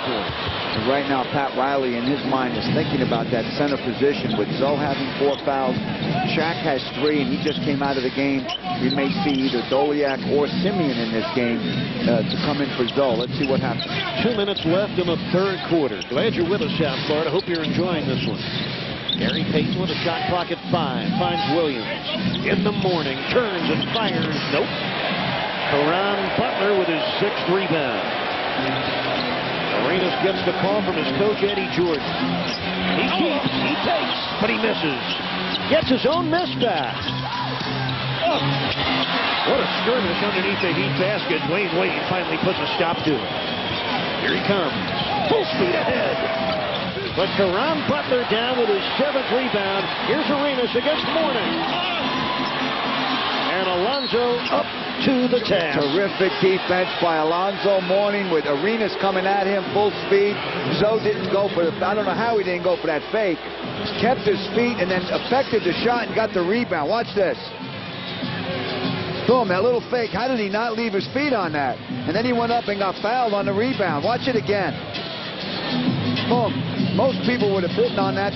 And right now, Pat Riley in his mind is thinking about that center position with Zoe having 4 fouls. Shaq has 3, and he just came out of the game. We may see either Doliak or Simeon in this game to come in for Zoe. Let's see what happens. 2 minutes left in the third quarter. Glad you're with us, South Florida. Hope you're enjoying this one. Gary Payton with a shot clock at 5. Finds Williams. In the morning. Turns and fires. Nope. Caron Butler with his 6th rebound. Arenas gets the call from his coach, Eddie Jordan. He keeps, he takes, but he misses. Gets his own miss back. Oh. What a skirmish underneath the Heat basket. Dwayne Wade finally puts a stop to it. Here he comes. Full speed ahead. But Caron Butler down with his 7th rebound. Here's Arenas against Mourning. And Alonzo up to the task. Terrific defense by Alonzo Mourning with Arenas coming at him full speed. Zoe didn't go for I don't know how he didn't go for that fake. Kept his feet and then affected the shot and got the rebound. Watch this. Boom, that little fake. How did he not leave his feet on that? And then he went up and got fouled on the rebound. Watch it again. Boom. Most people would have bitten on that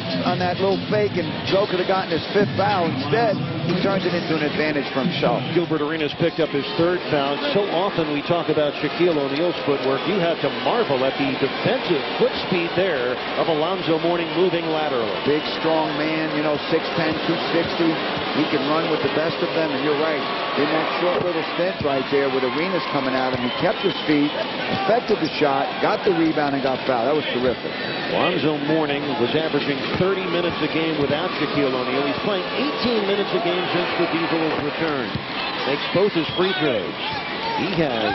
little fake, and Zoe could have gotten his 5th foul. Instead, he turns it into an advantage for himself. Gilbert Arenas picked up his 3rd foul. So often we talk about Shaquille O'Neal's footwork. You have to marvel at the defensive foot speed there of Alonzo Mourning moving laterally. Big, strong man, you know, 6'10", 260. He can run with the best of them, and you're right. In that short little stint right there with Arenas coming at him, he kept his feet, affected the shot, got the rebound, and got fouled. That was terrific. Alonzo Mourning was averaging 30 minutes a game without Shaquille O'Neal. He's playing 18 minutes a game since the Diesel has returned. Makes both his free throws. He has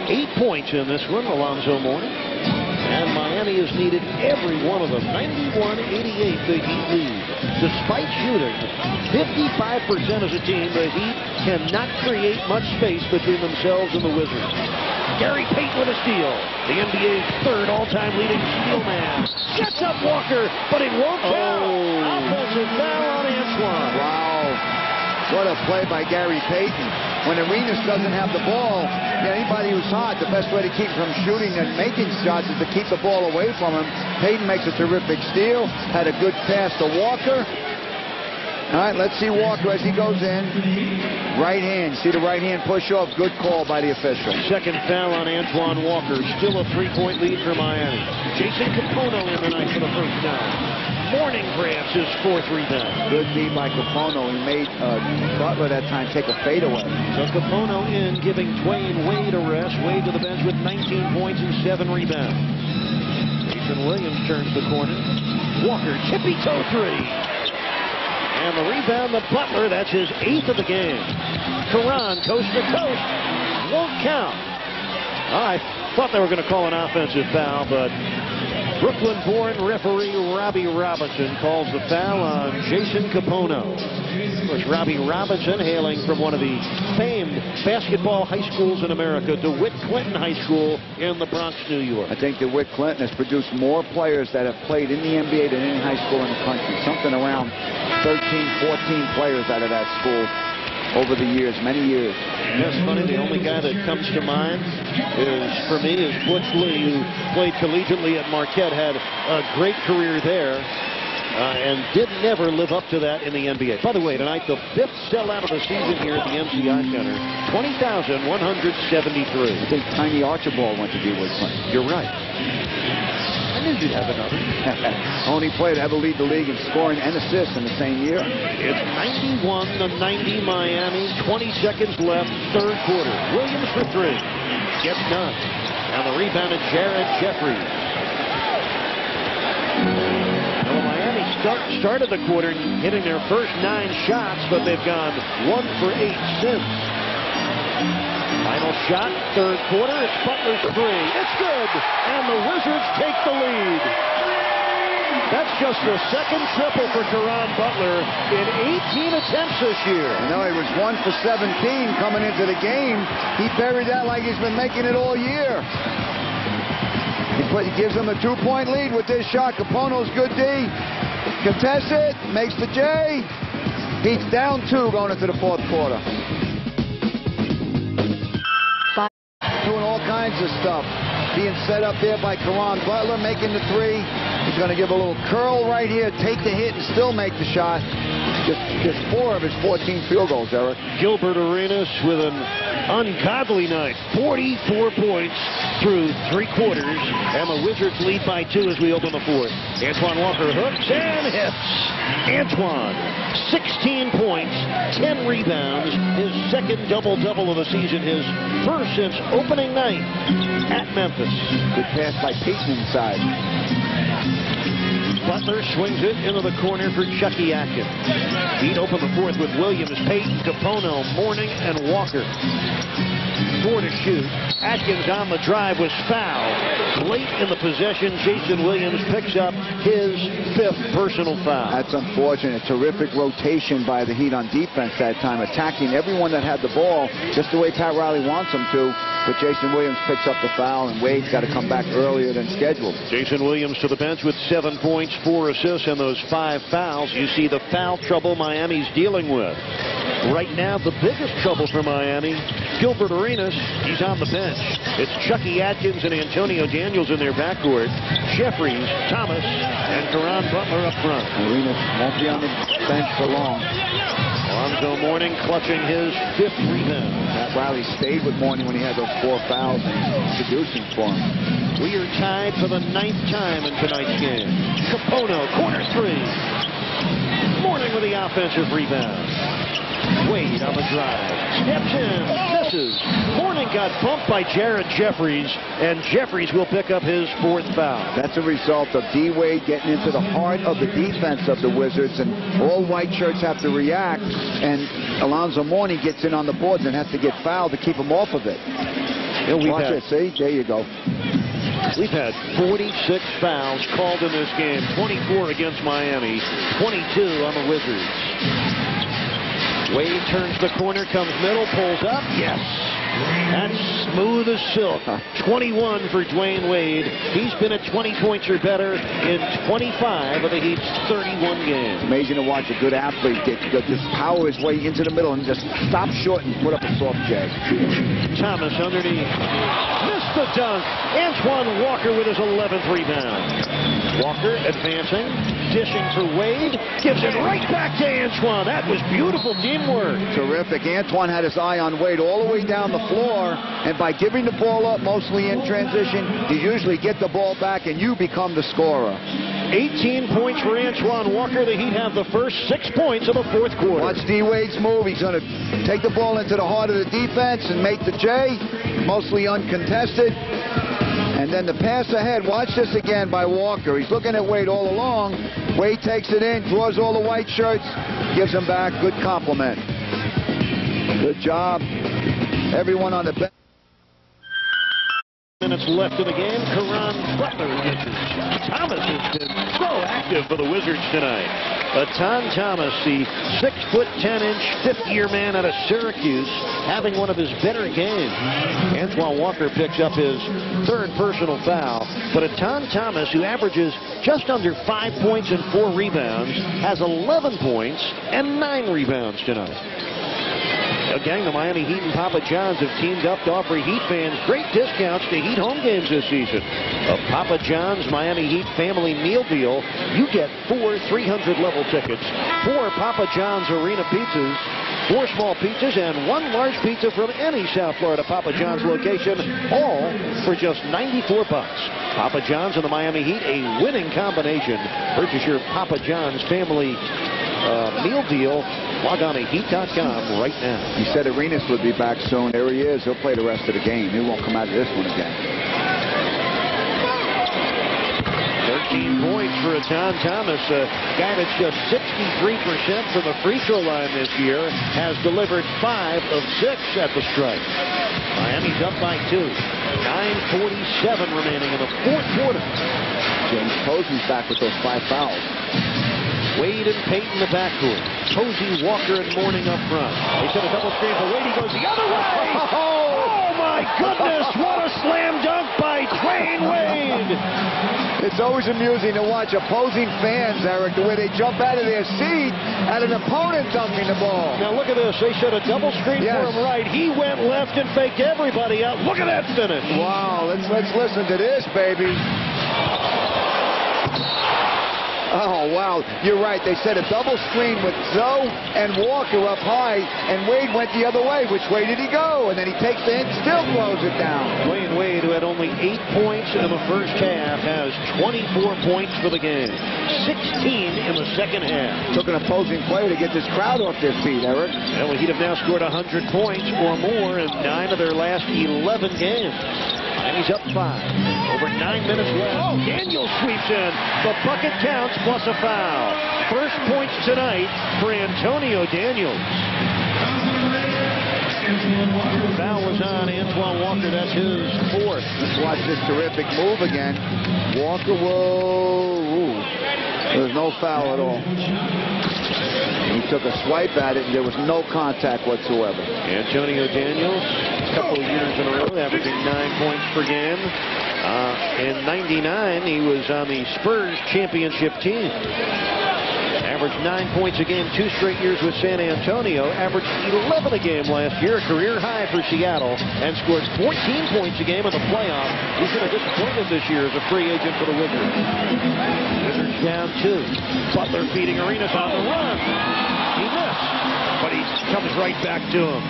8 points in this one, Alonzo Mourning. And Miami has needed every one of them. 91-88, the Heat lead. Despite shooting 55% as a team, the Heat cannot create much space between themselves and the Wizards. Gary Payton with a steal. The NBA's 3rd all-time leading steal man. Sets up Walker, but it won't count. Offensive foul on Antoine. Wow. What a play by Gary Payton. When Arenas doesn't have the ball, anybody who's hot, the best way to keep him from shooting and making shots is to keep the ball away from him. Payton makes a terrific steal. Had a good pass to Walker. All right, let's see Walker as he goes in. Right hand. See the right hand push off. Good call by the official. 2nd foul on Antoine Walker. Still a 3-point lead for Miami. Jason Capono in the night for the 1st time. Mourning grabs his 4th rebound. Good beat by Capono. He made Butler that time take a fadeaway. So Capono in, giving Dwayne Wade a rest. Wade to the bench with 19 points and 7 rebounds. Jason Williams turns the corner. Walker, tippy toe 3. And the rebound to Butler. That's his 8th of the game. Caron, coast to coast. Won't count. I thought they were going to call an offensive foul, but Brooklyn-born referee Robbie Robinson calls the foul on Jason Capono. Of course, Robbie Robinson, hailing from one of the famed basketball high schools in America, DeWitt Clinton High School in the Bronx, New York. I think DeWitt Clinton has produced more players that have played in the NBA than any high school in the country. Something around 13, 14 players out of that school over the years, many years. That's funny. The only guy that comes to mind for me is Butch Lee, who played collegiately at Marquette, had a great career there, and did never live up to that in the NBA. By the way, tonight, the 5th sellout of the season here at the MCI Center, 20,173. I think Tiny Archibald went to be with Clinton. You're right. I knew you'd have another. Only player to ever lead the league in scoring and assists in the same year. It's 91-90 Miami. 20 seconds left, 3rd quarter. Williams for 3. Gets none. And the rebound to Jared Jeffries. Well, Miami started the quarter hitting their first 9 shots, but they've gone 1 for 8 since. Final shot, 3rd quarter. It's Butler's 3. It's good. And the Wizards take the lead. That's just the 2nd triple for Caron Butler in 18 attempts this year. I know he was 1 for 17 coming into the game. He buried that like he's been making it all year. He gives him a 2-point lead with this shot. Capono's good D. Contests it. Makes the J. He's down 2 going into the 4th quarter. Doing all kinds of stuff. being set up there by Caron Butler, making the three. He's going to give a little curl right here, take the hit, and still make the shot. Just 4 of his 14 field goals, Eric. Gilbert Arenas with an ungodly night. 44 points through 3 quarters. And the Wizards lead by 2 as we open the 4th. Antoine Walker hooks and hits. Antoine, 16 points, 10 rebounds. His second double-double of the season. His first since opening night at Memphis. Good pass by Payton inside. Butler swings it into the corner for Chucky Atkins. He'd open the 4th with Williams, Payton, Capono, Mourning, and Walker. 4 to shoot. Atkins on the drive was fouled. Late in the possession, Jason Williams picks up his 5th personal foul. That's unfortunate. Terrific rotation by the Heat on defense that time, attacking everyone that had the ball just the way Pat Riley wants them to. But Jason Williams picks up the foul, and Wade's got to come back earlier than scheduled. Jason Williams to the bench with 7 points, 4 assists, and those 5 fouls. You see the foul trouble Miami's dealing with. Right now, the biggest trouble for Miami, Gilbert Arenas, he's on the bench. It's Chucky Atkins and Antonio Daniels in their backcourt. Jeffries, Thomas, and Caron Butler up front. Arenas won't be on the bench for long. Alonzo Mourning clutching his 5th rebound. Pat Riley stayed with Mourning when he had those 4 fouls and producing for him. We are tied for the 9th time in tonight's game. Capono, corner 3. Mourning with the offensive rebound. Wade on the drive. Steps in. Misses. Mourning got bumped by Jared Jeffries, and Jeffries will pick up his 4th foul. That's a result of D. Wade getting into the heart of the defense of the Wizards, and all white shirts have to react, and Alonzo Mourning gets in on the boards and has to get fouled to keep him off of it. Watch it, see? There you go. We've had 46 fouls called in this game, 24 against Miami, 22 on the Wizards. Wade turns the corner, comes middle, pulls up. Yes. That's smooth as silk. 21 for Dwayne Wade. He's been at 20 points or better in 25 of the Heat's 31 games. Amazing to watch a good athlete just power his way into the middle and just stop short and put up a soft jag. Thomas underneath. Missed the dunk. Antoine Walker with his 11th rebound. Walker advancing, dishing for Wade, gives it right back to Antoine. That was beautiful teamwork. Terrific. Antoine had his eye on Wade all the way down the floor, and by giving the ball up, mostly in transition, you usually get the ball back and you become the scorer. 18 points for Antoine Walker. The Heat have the first 6 points of the 4th quarter. Watch D. Wade's move. He's going to take the ball into the heart of the defense and make the J, mostly uncontested. And then the pass ahead, watch this again by Walker. He's looking at Wade all along. Wade takes it in, draws all the white shirts, gives him back. Good compliment. Good job. Everyone on the bench. Minutes left in the game. Caron Butler misses. Thomas has been so active for the Wizards tonight. Etan Thomas, the 6'10", fifth-year man out of Syracuse, having one of his better games. Antoine Walker picks up his 3rd personal foul. But Etan Thomas, who averages just under 5 points and 4 rebounds, has 11 points and 9 rebounds tonight. Again, the Miami Heat and Papa John's have teamed up to offer Heat fans great discounts to Heat home games this season. A Papa John's Miami Heat family meal deal. You get 4 300-level tickets, 4 Papa John's Arena pizzas, 4 small pizzas, and 1 large pizza from any South Florida Papa John's location, all for just $94. Papa John's and the Miami Heat, a winning combination. Purchase your Papa John's family meal deal. Log on to Heat.com right now. He said Arenas would be back soon. There he is. He'll play the rest of the game. He won't come out of this one again. 13 points for Etan Thomas, a guy that's just 63% from the free throw line this year, has delivered 5 of 6 at the stripe. Miami's up by 2. 9:47 remaining in the 4th quarter. James Posey's back with those 5 fouls. Wade and Payton the backcourt. Posey, Walker, and Mourning up front. They set a double screen for Wade. He goes the other way. Oh, my goodness. What a slam dunk by Dwayne Wade. It's always amusing to watch opposing fans, Eric, the way they jump out of their seat at an opponent dunking the ball. Now look at this. They set a double screen for him right. He went left and faked everybody out. Look at that finish. Wow, let's listen to this, baby. Oh, wow. You're right. They set a double screen with Zoe and Walker up high, and Wade went the other way. Which way did he go? And then he takes the hit, still throws it down. Dwyane Wade, who had only 8 points in the first half, has 24 points for the game. 16 in the second half. Took an opposing player to get this crowd off their feet, Eric. Well, the Heat have now scored 100 points or more in 9 of their last 11 games. And he's up 5. Over 9 minutes left. Oh, Daniels sweeps in. The bucket counts plus a foul. First points tonight for Antonio Daniels. Foul was on Antoine Walker. That's his 4th. Let's watch this terrific move again. Walker will... There's no foul at all. He took a swipe at it, and there was no contact whatsoever. Antonio Daniels, a couple of years in a row, averaging 9 points per game. In '99, he was on the Spurs championship team. Averaged 9 points a game 2 straight years with San Antonio. Averaged 11 a game last year, a career high for Seattle, and scored 14 points a game in the playoffs. He's been disappointed this year as a free agent for the Wizards. Wizards down 2. Butler feeding Arenas on the run. He missed, but he comes right back to him.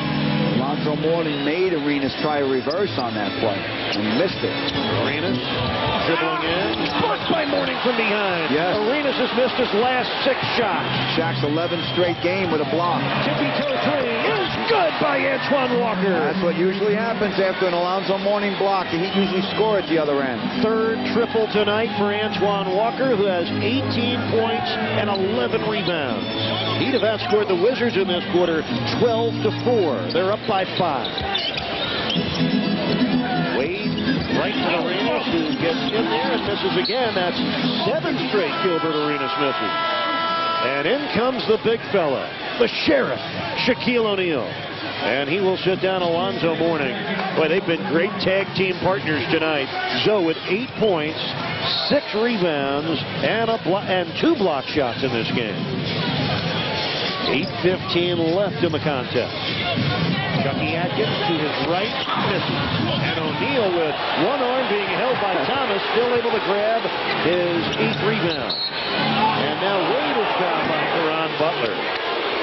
Alonzo Mourning made Arenas try a reverse on that play and missed it. Arenas dribbling in. Blocked by Mourning from behind. Yes. Arenas has missed his last 6 shots. Shaq's 11th straight game with a block. Tippy toe 3 is good by Antoine Walker. That's what usually happens after an Alonzo Mourning block. The Heat usually score at the other end. 3rd triple tonight for Antoine Walker, who has 18 points and 11 rebounds. Heat have outscored the Wizards in this quarter 12-4. They're up by 5. Wade right to Arenas, who gets in there and misses again. That's 7 straight Gilbert Arenas misses. And in comes the big fella, the sheriff, Shaquille O'Neal. And he will sit down Alonzo Mourning. Boy, they've been great tag team partners tonight. Zoe with 8 points, 6 rebounds, and 2 block shots in this game. 8:15 left in the contest. Chucky Atkins to his right, misses. And O'Neal, with one arm being held by Thomas, still able to grab his 8th rebound. And now Wade is fouled by Caron Butler.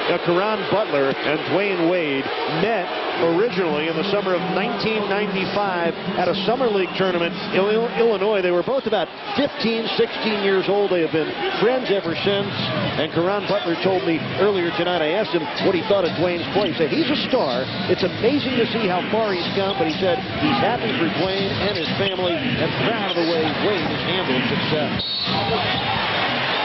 Now, Caron Butler and Dwyane Wade met originally in the summer of 1995 at a summer league tournament in Illinois. They were both about 15, 16 years old. They have been friends ever since. And Caron Butler told me earlier tonight, I asked him what he thought of Dwyane's play. He said, he's a star. It's amazing to see how far he's come, but he said he's happy for Dwyane and his family and proud of the way Wade has handled success.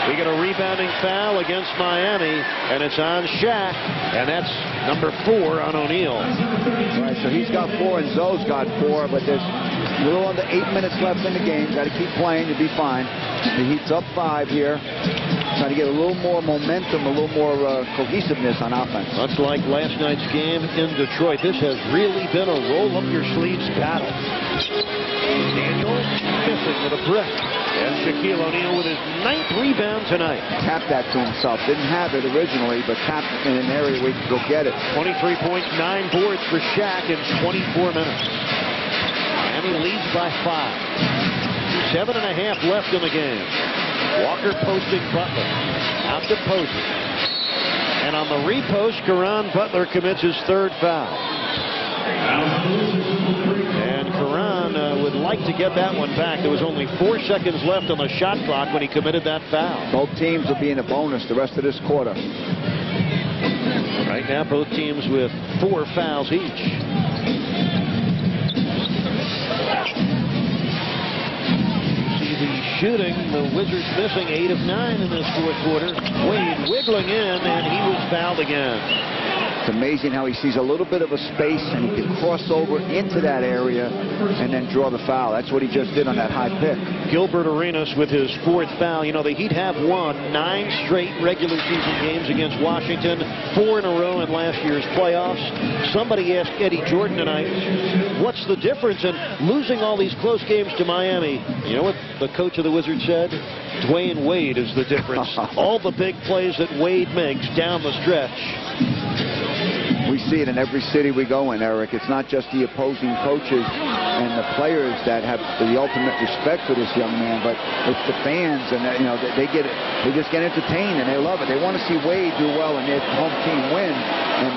We get a rebounding foul against Miami, and it's on Shaq, and that's number 4 on O'Neal. Right, so he's got 4 and Zoe's got 4, but there's a little under 8 minutes left in the game. Got to keep playing to be fine. The Heat's up 5 here. Trying to get a little more momentum, a little more cohesiveness on offense. Much like last night's game in Detroit, this has really been a roll-up-your-sleeves battle. Daniels missing with a brick. And Shaquille O'Neal with his 9th rebound tonight. Tapped that to himself. Didn't have it originally, but tapped in an area where he could go get it. 23 points, 9 boards for Shaq in 24 minutes. And he leads by 5. 7.5 left in the game. Walker posting Butler. Out to Posey. And on the repost, Caron Butler commits his 3rd foul. And Caron would like to get that one back. There was only 4 seconds left on the shot clock when he committed that foul. Both teams will be in a bonus the rest of this quarter. Right now, both teams with 4 fouls each. Shooting, the Wizards missing 8 of 9 in this 4th quarter. Wade wiggling in, and he was fouled again. It's amazing how he sees a little bit of a space and he can cross over into that area and then draw the foul. That's what he just did on that high pick. Gilbert Arenas with his 4th foul. You know, the Heat have won 9 straight regular season games against Washington. 4 in a row in last year's playoffs. Somebody asked Eddie Jordan tonight, what's the difference in losing all these close games to Miami? You know what the coach of the Wizards said? Dwayne Wade is the difference. All the big plays that Wade makes down the stretch. We see it in every city we go in, Eric. It's not just the opposing coaches and the players that have the ultimate respect for this young man, but it's the fans, and they just get entertained and they love it. They want to see Wade do well and their home team win, and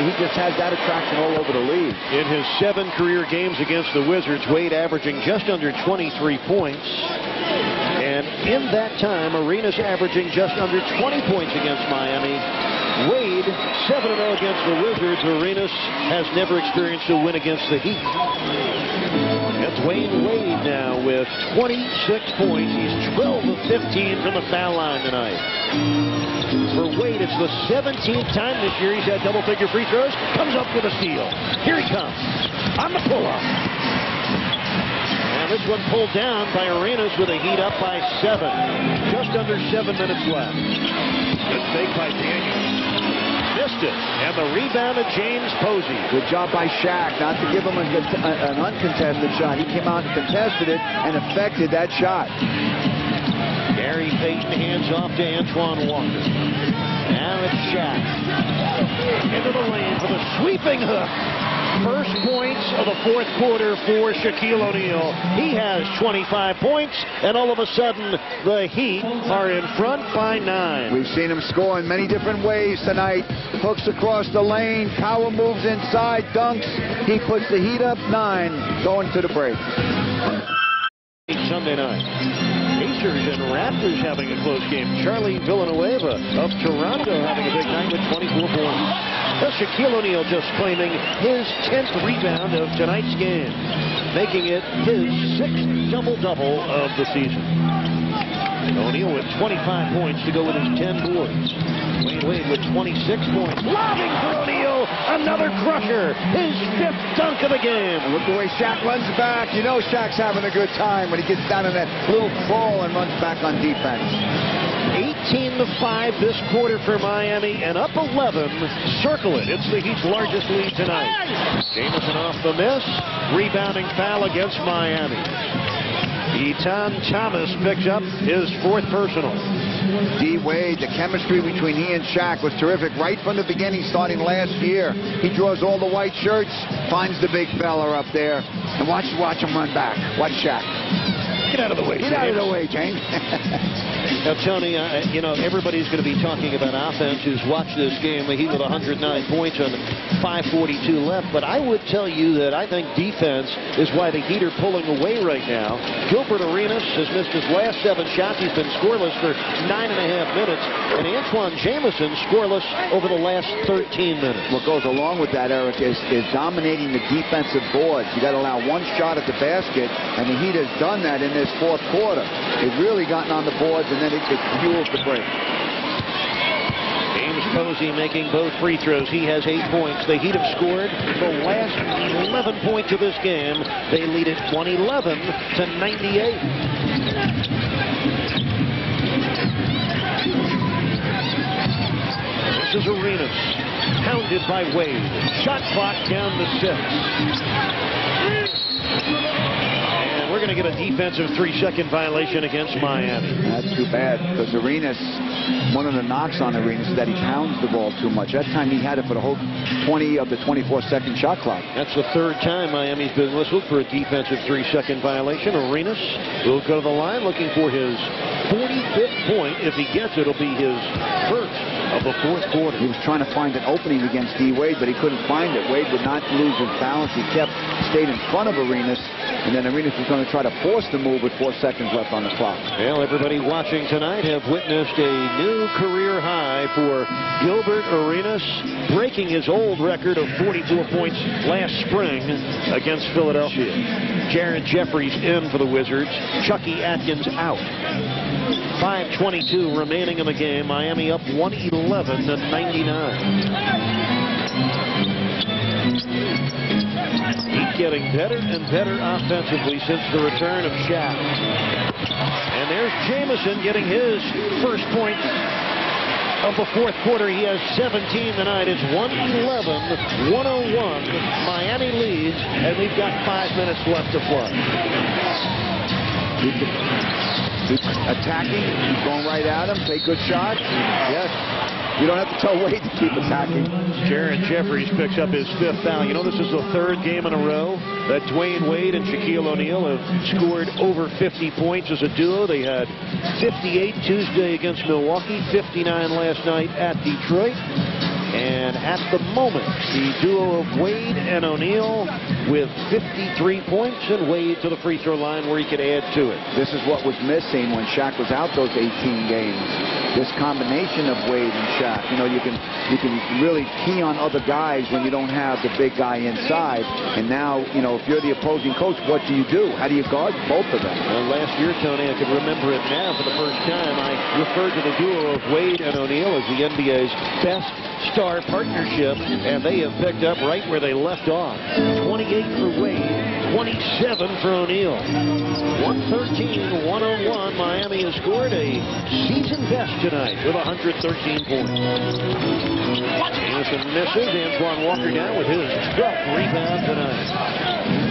he just has that attraction all over the league. In his 7 career games against the Wizards, Wade averaging just under 23 points. And in that time, Arenas averaging just under 20 points against Miami. Wade, 7-0 against the Wizards. Arenas has never experienced a win against the Heat. And Dwayne Wade now with 26 points. He's 12 of 15 from the foul line tonight. For Wade, it's the 17th time this year he's had double-figure free throws. Comes up with a steal. Here he comes on the pull-up. This one pulled down by Arenas with a Heat up by 7. Just under 7 minutes left. Good fake by Daniels. Missed it. And the rebound of James Posey. Good job by Shaq not to give him an uncontested shot. He came out and contested it and affected that shot. Gary Payton hands off to Antoine Walker. Now it's Shaq. Into the lane for the sweeping hook. First points of the 4th quarter for Shaquille O'Neal. He has 25 points, and all of a sudden, the Heat are in front by 9. We've seen him score in many different ways tonight. Hooks across the lane, power moves inside, dunks. He puts the Heat up 9, going to the break. Sunday night. Pacers and Raptors having a close game. Charlie Villanueva of Toronto having a big night with 24 points. Well, Shaquille O'Neal just claiming his 10th rebound of tonight's game, making it his 6th double-double of the season. O'Neal with 25 points to go with his 10 boards. Dwayne Wade with 26 points. Lobbing for O'Neal. Another crusher. His 5th dunk of the game. And look the way Shaq runs back. You know Shaq's having a good time when he gets down in that little crawl and runs back on defense. 18-5 this quarter for Miami, and up 11. Circle it. It's the Heat's largest lead tonight. Jamison off the miss. Rebounding foul against Miami. Etan Thomas picks up his 4th personal. D. Wade, the chemistry between he and Shaq was terrific right from the beginning, starting last year. He draws all the white shirts, finds the big fella up there, and watch him run back. Watch Shaq. Get out of the way, Get out of the way, James. Now, Tony, everybody's going to be talking about offense who's watched this game. The Heat with 109 points on 5:42 left. But I would tell you that I think defense is why the Heat are pulling away right now. Gilbert Arenas has missed his last 7 shots. He's been scoreless for 9.5 minutes. And Antoine Jamison scoreless over the last 13 minutes. What goes along with that, Eric, is dominating the defensive boards. You got to allow 1 shot at the basket, and the Heat has done that in this 4th quarter. They've really gotten on the boards, and then it fuels the break. James Posey making both free throws. He has 8 points. The Heat have scored the last 11 points of this game. They lead it 111-98. This is Arenas, pounded by Wade. Shot clock down to 6. We're going to get a defensive 3-second violation against Miami. That's too bad, because Arenas, one of the knocks on Arenas is that he pounds the ball too much. That time he had it for the whole 20 of the 24-second shot clock. That's the 3rd time Miami's been whistled for a defensive 3-second violation. Arenas will go to the line looking for his 45th point. If he gets it, it'll be his 1st of the 4th quarter. He was trying to find an opening against D. Wade, but he couldn't find it. Wade would not lose his balance. He stayed in front of Arenas, and then Arenas was going to try to force the move with 4 seconds left on the clock. Well, everybody watching tonight have witnessed a new career high for Gilbert Arenas, breaking his old record of 44 points last spring against Philadelphia. Jared Jeffries in for the Wizards. Chucky Atkins out. 5:22 remaining in the game. Miami up 111-99. He's getting better and better offensively since the return of Shaq. And there's Jamison getting his first point of the fourth quarter. He has 17 tonight. It's 111-101. Miami leads, and we've got 5 minutes left to play. Keep attacking. Keep going right at him. Take good shots. Yes. You don't have to tell Wade to keep attacking. Jaron Jeffries picks up his 5th foul. You know, this is the 3rd game in a row that Dwayne Wade and Shaquille O'Neal have scored over 50 points as a duo. They had 58 Tuesday against Milwaukee, 59 last night at Detroit. And at the moment, the duo of Wade and O'Neal with 53 points, and Wade to the free throw line where he could add to it. This is what was missing when Shaq was out those 18 games. This combination of Wade and Shaq. You know, you can really key on other guys when you don't have the big guy inside. And now, you know, if you're the opposing coach, what do you do? How do you guard both of them? Well, last year, Tony, I can remember it now for the first time. I referred to the duo of Wade and O'Neal as the NBA's best star partnership, and they have picked up right where they left off. 28 for Wade, 27 for O'Neal. 113-101. Miami has scored a season best tonight with 113 points. Anderson misses. Antoine Walker down with his 12th rebound tonight.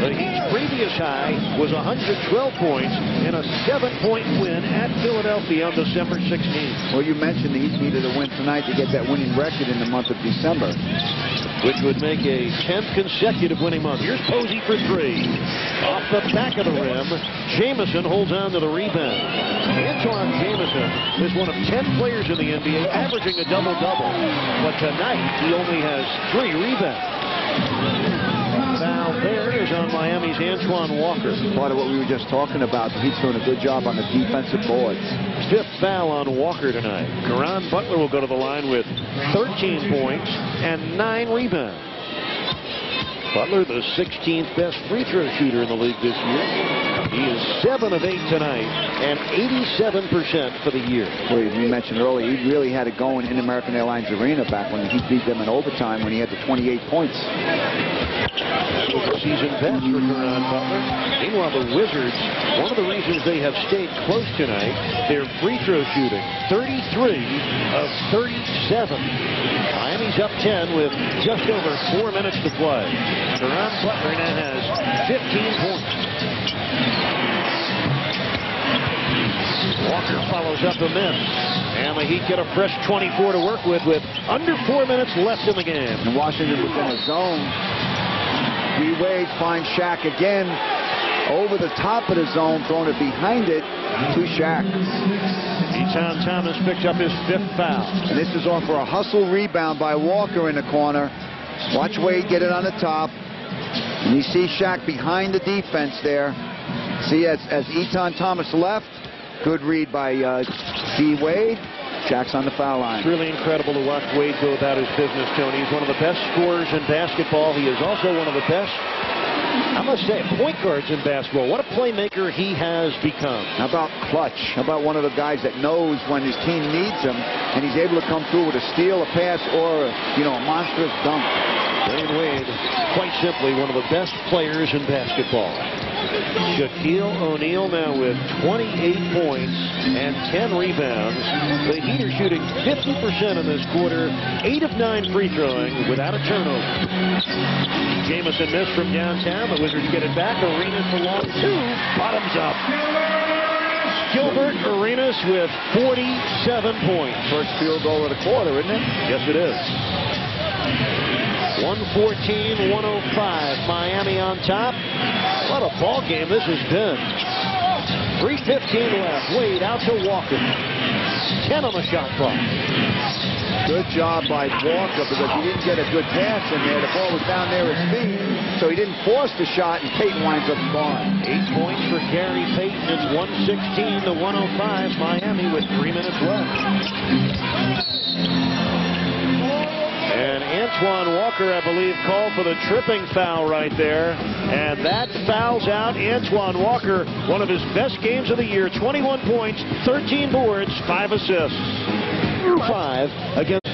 The Heat's previous high was 112 points in a 7-point win at Philadelphia on December 16th. Well, you mentioned the Heat needed a win tonight to get that winning record in the month of December, which would make a 10th consecutive winning month. Here's Posey for 3. Off the back of the rim, Jamison holds on to the rebound. Antoine Jamison is one of 10 players in the NBA averaging a double-double, but tonight he only has 3 rebounds. Foul there is on Miami's Antoine Walker. Part of what we were just talking about. The Heat's doing a good job on the defensive boards. 5th foul on Walker tonight. Caron Butler will go to the line with 13 points and 9 rebounds. Butler, the 16th best free throw shooter in the league this year. He is 7 of 8 tonight and 87% for the year. Well, you mentioned earlier, he really had it going in American Airlines Arena back when he beat them in overtime when he had the 28 points. That was a season best for Caron Butler. Meanwhile, the Wizards, one of the reasons they have stayed close tonight, their free throw shooting, 33 of 37. Miami's up 10 with just over 4 minutes to play. Caron Butler now has 15 points. Walker follows up the miss. And the Heat get a fresh 24 to work with under 4 minutes left in the game. And Washington was in a zone. D. Wade finds Shaq again over the top of the zone, throwing it behind it to Shaq. Etan Thomas picks up his 5th foul. And this is off for a hustle rebound by Walker in the corner. Watch Wade get it on the top. And you see Shaq behind the defense there. See, as Etan Thomas left, good read by D. Wade. Shaq's on the foul line. It's really incredible to watch Wade go about his business, Tony. He's one of the best scorers in basketball. He is also one of the best, I must say, point guards in basketball. What a playmaker he has become. How about clutch? How about one of the guys that knows when his team needs him, and he's able to come through with a steal, a pass, or a monstrous dunk. Dwayne Wade, quite simply, one of the best players in basketball. Shaquille O'Neal now with 28 points and 10 rebounds. The Heat are shooting 50% in this quarter, 8 of 9 free throwing without a turnover. Jamison missed from downtown. The Wizards get it back. Arenas for long 2. Bottoms up. Gilbert Arenas with 47 points. First field goal of the quarter, isn't it? Yes, it is. 114-105. Miami on top. What a ball game this has been. 3:15 left. Wade out to Walker. 10 on the shot clock. Good job by Walker because he didn't get a good pass in there. The ball was down there at his feet, so he didn't force the shot, and Payton winds up scoring. 8 points for Gary Payton. It's 116-105. Miami with 3 minutes left. And Antoine Walker, I believe, called for the tripping foul right there. And that fouls out Antoine Walker, one of his best games of the year. 21 points, 13 boards, 5 assists. 5 against...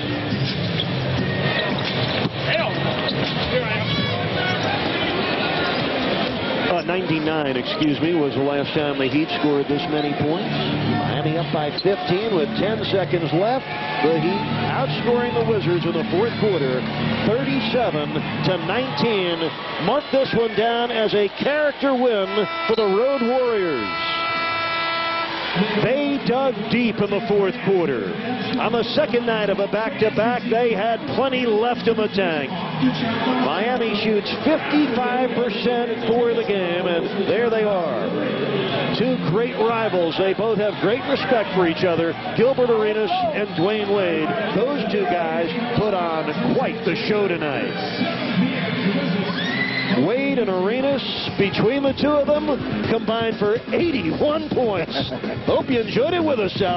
99, excuse me, was the last time the Heat scored this many points. Miami up by 15 with 10 seconds left. The Heat outscoring the Wizards in the fourth quarter, 37-19. Mark this one down as a character win for the Road Warriors. They dug deep in the fourth quarter. On the second night of a back-to-back, they had plenty left in the tank. Miami shoots 55% for the game, and there they are. Two great rivals. They both have great respect for each other. Gilbert Arenas and Dwayne Wade. Those two guys put on quite the show tonight. Wade and Arenas, between the two of them, combined for 81 points. Hope you enjoyed it with us, South.